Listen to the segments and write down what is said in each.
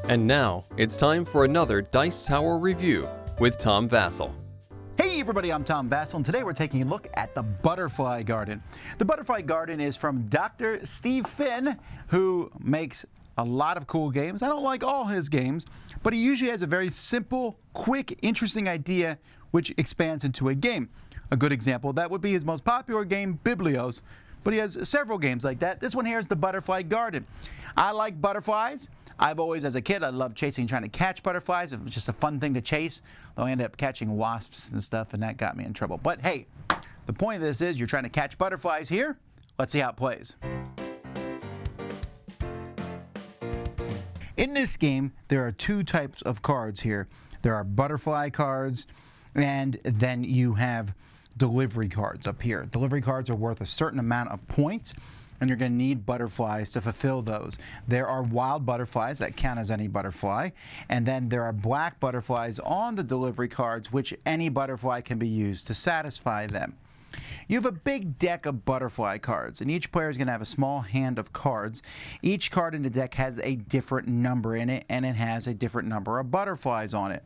And now, it's time for another Dice Tower review with Tom Vasel. Hey everybody, I'm Tom Vasel, and today we're taking a look at the Butterfly Garden. The Butterfly Garden is from Dr. Steve Finn, who makes a lot of cool games. I don't like all his games, but he usually has a very simple, quick, interesting idea which expands into a game. A good example of that would be his most popular game, Biblios, but he has several games like that. This one here is the Butterfly Garden. I like butterflies. I've always, as a kid, I loved trying to catch butterflies. It was just a fun thing to chase. Though I ended up catching wasps and stuff, and that got me in trouble. But hey, the point of this is you're trying to catch butterflies here. Let's see how it plays. In this game, there are two types of cards here. There are butterfly cards, and then you have delivery cards up here. Delivery cards are worth a certain amount of points, and you're going to need butterflies to fulfill those. There are wild butterflies that count as any butterfly, and then there are black butterflies on the delivery cards, which any butterfly can be used to satisfy them. You have a big deck of butterfly cards, and each player is going to have a small hand of cards. Each card in the deck has a different number in it, and it has a different number of butterflies on it.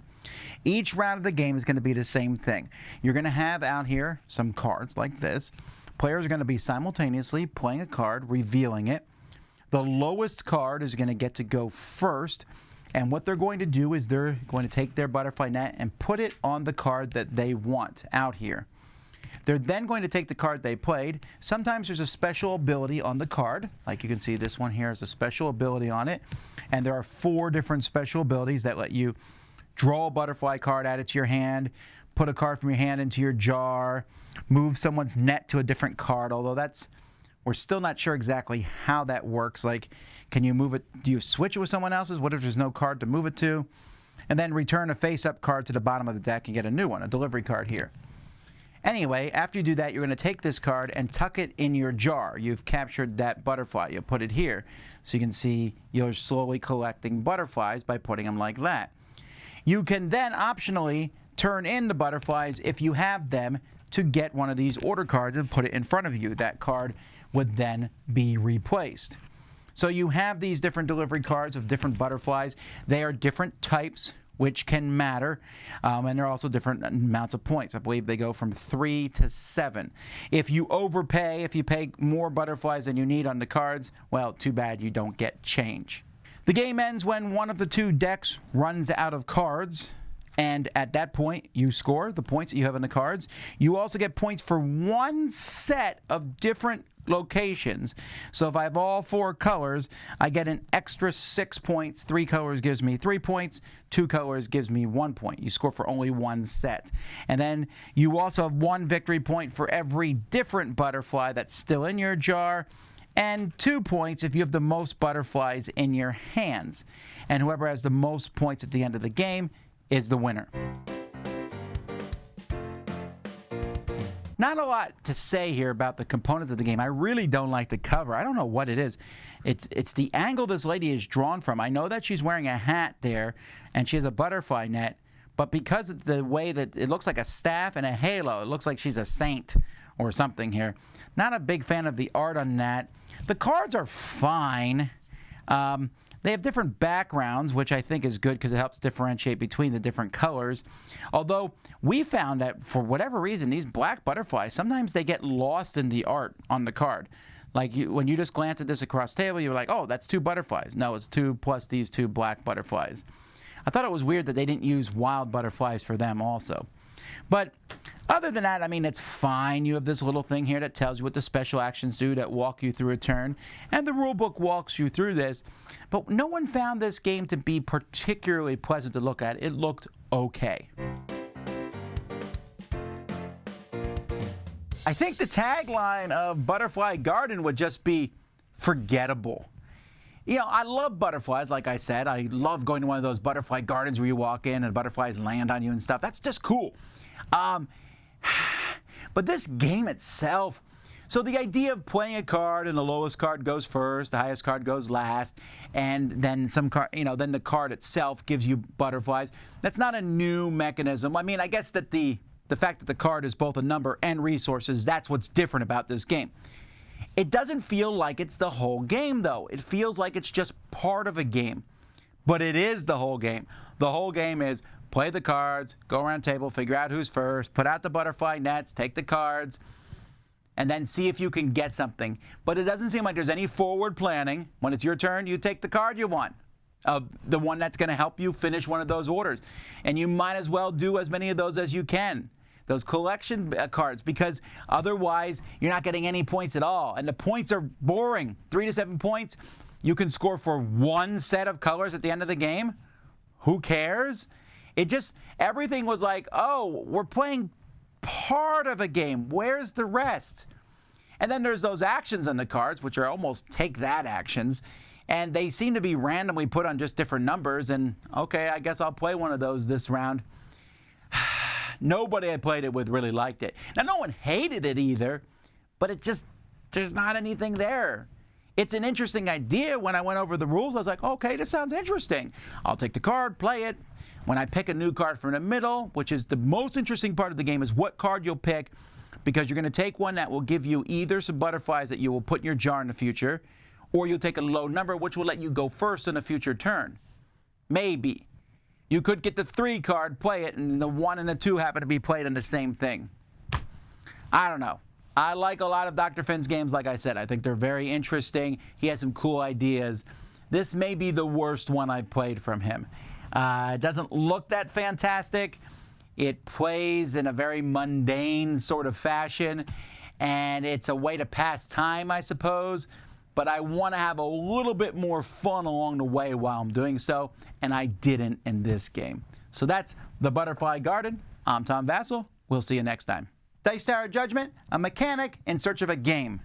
Each round of the game is going to be the same thing. You're going to have out here some cards like this. Players are going to be simultaneously playing a card, revealing it. The lowest card is going to get to go first, and what they're going to do is they're going to take their butterfly net and put it on the card that they want out here. They're then going to take the card they played. Sometimes there's a special ability on the card. Like you can see, this one here has a special ability on it. And there are 4 different special abilities that let you draw a butterfly card, add it to your hand, put a card from your hand into your jar, move someone's net to a different card, although we're still not sure exactly how that works. Like, can you move it? Do you switch it with someone else's? What if there's no card to move it to? And then return a face-up card to the bottom of the deck and get a new one, a delivery card here. Anyway, after you do that, you're going to take this card and tuck it in your jar. You've captured that butterfly. You'll put it here. So you can see you're slowly collecting butterflies by putting them like that. You can then optionally turn in the butterflies if you have them to get one of these order cards and put it in front of you. That card would then be replaced. So you have these different delivery cards of different butterflies. They are different types, which can matter, and there are also different amounts of points. I believe they go from 3 to 7. If you overpay, if you pay more butterflies than you need on the cards, well, too bad you don't get change. The game ends when one of the 2 decks runs out of cards, and at that point, you score the points that you have in the cards. You also get points for one set of different locations. So if I have all 4 colors, I get an extra 6 points. 3 colors gives me 3 points. 2 colors gives me 1 point. You score for only one set. And then you also have 1 victory point for every different butterfly that's still in your jar, and 2 points if you have the most butterflies in your hands. And whoever has the most points at the end of the game is the winner. Not a lot to say here about the components of the game. I really don't like the cover. I don't know what it is. It's the angle this lady is drawn from. I know that she's wearing a hat there, and she has a butterfly net, but because of the way that it looks like a staff and a halo, it looks like she's a saint or something here. Not a big fan of the art on that. The cards are fine. They have different backgrounds, which I think is good because it helps differentiate between the different colors. Although we found that for whatever reason, these black butterflies, sometimes they get lost in the art on the card. Like when you just glance at this across the table, you're like, oh, that's 2 butterflies. No, it's 2 plus these 2 black butterflies. I thought it was weird that they didn't use wild butterflies for them also. But other than that, I mean, it's fine. You have this little thing here that tells you what the special actions do that walk you through a turn. And the rule book walks you through this. But no one found this game to be particularly pleasant to look at. It looked okay. I think the tagline of Butterfly Garden would just be forgettable. You know, I love butterflies, like I said. I love going to one of those butterfly gardens where you walk in and butterflies land on you and stuff. That's just cool. But this game itself, so the idea of playing a card and the lowest card goes first, the highest card goes last, and then then the card itself gives you butterflies. That's not a new mechanism. I mean, I guess that the fact that the card is both a number and resources, that's what's different about this game. It doesn't feel like it's the whole game, though. It feels like it's just part of a game. but it is the whole game. The whole game is play the cards, go around the table, figure out who's first, put out the butterfly nets, take the cards, and then see if you can get something. But it doesn't seem like there's any forward planning. When it's your turn, you take the card you want, of the one that's going to help you finish one of those orders. And you might as well do as many of those as you can, those collection cards, because otherwise you're not getting any points at all. And the points are boring. 3 to 7 points. You can score for one set of colors at the end of the game. Who cares? It just, everything was like, oh, we're playing part of a game. Where's the rest? And then there's those actions on the cards, which are almost take that actions. And they seem to be randomly put on just different numbers. And okay, I guess I'll play one of those this round. Nobody I played it with really liked it. Now, no one hated it either, but it just, there's not anything there. It's an interesting idea. When I went over the rules, I was like, okay, this sounds interesting. I'll take the card, play it. When I pick a new card from the middle, which is the most interesting part of the game, is what card you'll pick, because you're going to take one that will give you either some butterflies that you will put in your jar in the future, or you'll take a low number, which will let you go first in a future turn. Maybe. You could get the 3 card, play it, and the 1 and the 2 happen to be played on the same thing. I don't know. I like a lot of Dr. Finn's games, like I said. I think they're very interesting. He has some cool ideas. This may be the worst one I've played from him. It doesn't look that fantastic. It plays in a very mundane sort of fashion, and it's a way to pass time, I suppose. But I want to have a little bit more fun along the way while I'm doing so, and I didn't in this game. So that's The Butterfly Garden. I'm Tom Vasel. We'll see you next time. Dice Tower Judgment, a mechanic in search of a game.